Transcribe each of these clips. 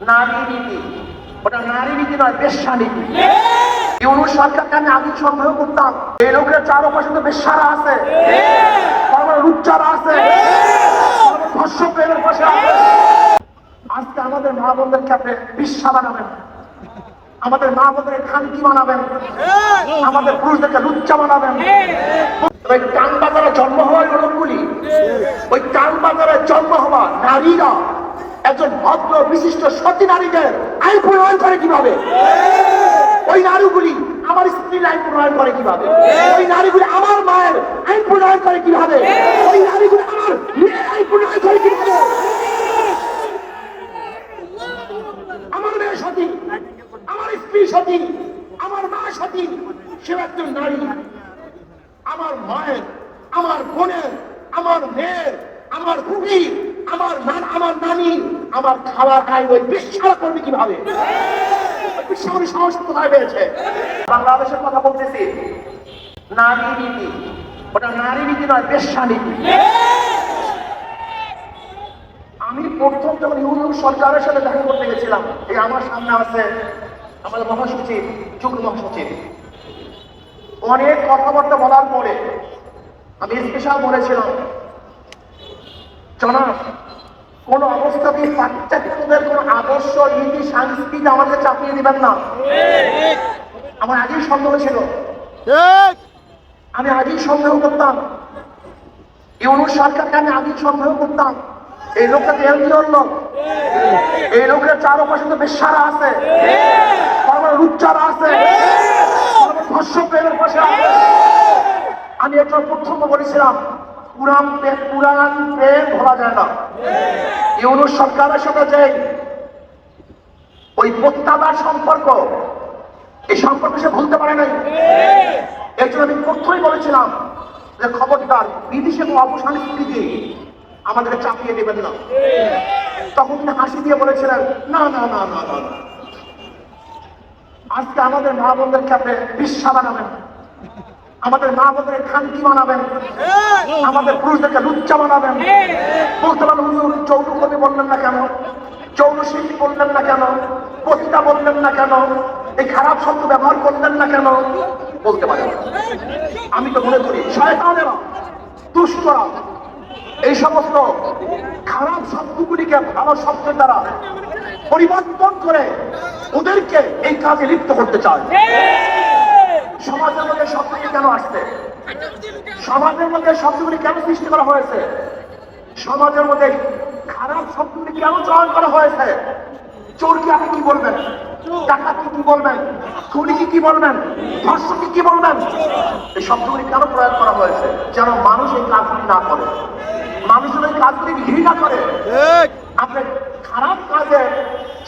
নারী নীতি, ওটা নারী নীতি নয়, বেশ্যা নীতি। ইউনূস সরকারকে আমি আগে সন্দেহ করতাম, এই লোকের চারপাশে তো বেশ্যারা আছে, লুচ্চারা আছে, ধর্ষক প্রেমের পাশে আছে। আজকে আমাদের মা বোনদেরকে আপনি বেশ্যা বানাবেন, আমাদের মা বোনদের খানকি বানাবেন, আমাদের পুরুষদেরকে লুচ্চা বানাবেন। ওই টান বাজারে জন্ম হওয়া লোকগুলি, ওই টান বাজারে জন্ম হওয়া নারীরা একজন ভদ্র বিশিষ্ট সতী নারীদের আইন প্রণয়ন করে কিভাবে? ওই নারীগুলি আমার স্ত্রীর আইন প্রণয়ন করে কিভাবে? ওই নারীগুলি আমার মায়ের আইন প্রণয়ন করে কিভাবে? ওই নারীগুলি আমার মেয়ের আইন প্রণয়ন করে কিভাবে? আমার মেয়ে সতী, আমার স্ত্রী সতী, আমার মা সতী, সে একজন নারী। আমার মায়ের, আমার বোনের, আমার মেয়ের, আমার খুবই, আমার নানি, আমার খাবার খাই ওই বেশ্যারা করবে কিভাবে? বিশ্বকবি সাহস কোথায় পেয়েছে? বাংলাদেশের কথা বলতেছি, নারী নীতি, ওটা নারী নীতি নয়, বেশ্যা নীতি। আমি প্রথম যখন ইউনূস সরকারের সাথে দেখা করতে গেছিলাম, এই আমার সামনে আছে আমাদের মহাসচিব, যুগ্ম মহাসচিব, অনেক কথাবার্তা বলার পরে আমি স্পেশাল বলেছিলাম, জনাব, কোন অবস্থাতেই পাশ্চাত্যদের কোন আদর্শ নীতি সংস্কৃতি আমাদের চাপিয়ে দিবেন না। আমার আগেই সন্দেহ ছিল, আমি আগেই সন্দেহ করতাম, ইউনূস সরকারকে আমি আগেই সন্দেহ করতাম, এই লোকটা এলজিওর লোক, এই লোকের চারপাশে তো বেশ্যারা আছে, লুচ্চারা আছে, ধর্ষক প্রেমের পাশে আছে। আমি একজন প্রথম বলেছিলাম, পুরাণ প্রেম ভোলা যায় না। ইউনূস সরকারের সাথে যে ওই প্রত্যাবার সম্পর্ক, এই সম্পর্ক সে ভুলতে পারে নাই। এর জন্য আমি প্রথমেই বলেছিলাম যে খবরদার বিদেশে কোনো অপসংস্কৃতি আমাদেরকে চাপিয়ে দেবেন না। তখন তিনি হাসি দিয়ে বলেছিলেন, না না না না না, আজকে আমাদের মা বোনদেরকে আপনি বেশ্যা বানাবেন, আমাদের মা বোনদের খানকি বানাবেন, আমাদের পুরুষদেরকে লুচ্চা বানাবেন। বলতে পারেন, হুজুর যৌন কবি বললেন না কেন, যৌন শিল্পী বললেন না কেন, পতিতা বললেন না কেন, এই খারাপ শব্দ ব্যবহার করলেন না কেন? বলতে পারেন। আমি তো মনে করি শয়তানেরা, দুষ্টরা এই সমস্ত খারাপ শব্দগুলিকে ভালো শব্দের দ্বারা পরিবর্তন করে ওদেরকে এই কাজে লিপ্ত করতে চায়। সমাজের মধ্যে শব্দগুলি কেন আসছে? সমাজের মধ্যে শব্দগুলি কেন সৃষ্টি করা হয়েছে? সমাজের মধ্যে খারাপ শব্দগুলি কেন চয়ন করা হয়েছে? চোরকে আপনি কি বলবেন? ডাকাতকে কি বলবেন? খুনিকে কি বলবেন? ধর্ষককে কি বলবেন? এই শব্দগুলি কেন প্রয়োগ করা হয়েছে? যেন মানুষ এই কাজগুলি না করে, মানুষ যেন এই কাজগুলি ঘৃণা করে। আপনি খারাপ কাজে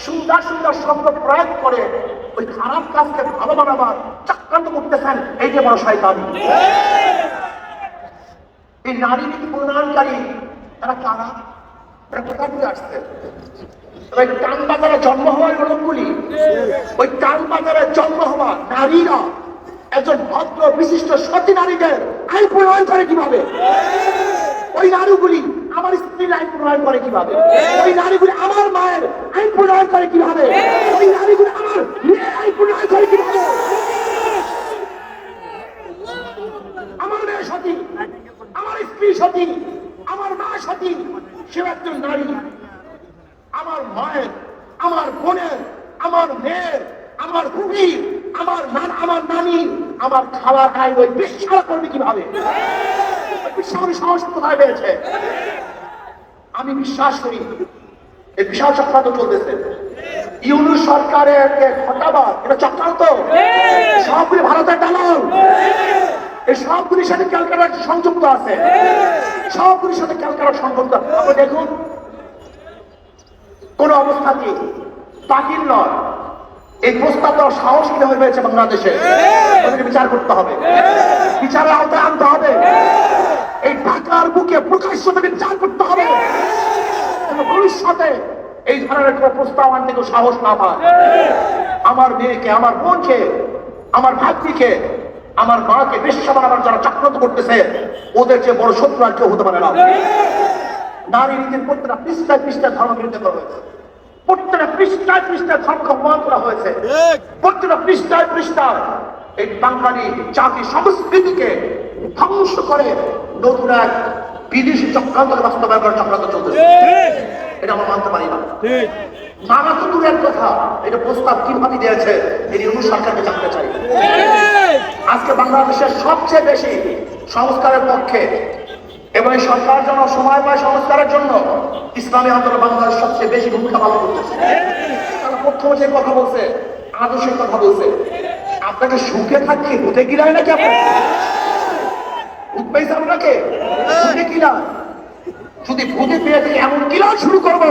সুন্দর সুন্দর শব্দ প্রয়োগ করে ওই খারাপ কাজকে ভালো বানাবার চক্রান্ত করতেছেন, এই যে বড় শয়তানি। এই নারী নীতি প্রণয়নকারী তারা কারা? এরা কোথা থেকে আসছে? ওই টান বাজারে জন্ম হওয়া লোকগুলি, ওই টান বাজারে জন্ম হওয়া নারীরা একজন ভদ্র বিশিষ্ট সতী নারীদের আইন প্রণয়ন করে কিভাবে? ওই নারীগুলি আমার স্ত্রীর আইন প্রণয়ন করে কিভাবে? ওই নারীগুলি আমার মায়ের আইন প্রণয়ন করে কিভাবে? ওই নারীগুলি আমার মেয়ের আইন প্রণয়ন করে কিভাবে? আমার মেয়ে সতী, আমার স্ত্রী সতী, আমার মা সতী, সে একজন নারী। আমার মায়ের, আমার বোনের, আমার মেয়ের, আমার খুবই, আমার নানি, আমার খাবার খাই ওই বেশ্যারা করবে কিভাবে? বিশ্বকবি সাহস কোথায় পেয়েছে? আমি বিশ্বাস করি এই বিশাল চক্রান্ত চলতেছে। ইউনূস সরকারের ঘটাবার এটা চক্রান্ত, সবগুলি ভারতের দালাল। এই সবগুলির সাথে ক্যালকাটা সংযুক্ত আছে, সবগুলির সাথে ক্যালকাটা সংযুক্ত। আপনি দেখুন, কোন অবস্থাতেই বাতিল নয়, এই প্রস্তাব দেওয়ার সাহস কিভাবে পেয়েছে বাংলাদেশে? ওদেরকে বিচার করতে হবে, বিচারের আওতায় আনতে হবে। এই ঢাকার বুকে প্রকাশ্য থেকে বিচার করতে হবে, ভবিষ্যতে এই ধরনের কোন প্রস্তাব আনতে কেউ সাহস না পায়। আমার মেয়েকে, আমার বোনকে, আমার ভাগ্নিকে, আমার মাকে বেশ্যা বানাবার যারা চক্রান্ত করতেছে, ওদের চেয়ে বড় শত্রু আর কেউ হতে পারে না। নারী নীতির প্রত্যেকটা পৃষ্ঠায় পৃষ্ঠায় ধর্ম বিরোধিতা করা হয়েছে। প্রত্যেকটা পৃষ্ঠায় পৃষ্ঠায় সংখ্যা করা হয়েছে, প্রত্যেকটা পৃষ্ঠায় পৃষ্ঠায় এই বাঙালি জাতি সংস্কৃতিকে ধ্বংস করে নতুন এক বিদেশি চক্রান্ত বাস্তবায়ন করার চক্রান্ত চলতেছে। এটা আমরা মানতে পারি না। মানা তো দূরের কথা, এটা প্রস্তাব কিভাবে দিয়েছে এই ইউনূস সরকারকে জানতে চাই। আজকে বাংলাদেশের সবচেয়ে বেশি সংস্কারের পক্ষে এবং এই সরকার যেন সময় পায় সংস্কারের জন্য ইসলামী আন্দোলন বাংলাদেশ সবচেয়ে বেশি ভূমিকা পালন করতেছে। তারা প্রথমে যে কথা বলছে, আদর্শের কথা বলছে, আপনাকে সুখে থাকি ভূতে গিলায় নাকি? আপনাকে উঠবেই আপনাকে ভূতে গিলায়, যদি ভূতে পেয়ে থেকে এমন গিলা শুরু করবো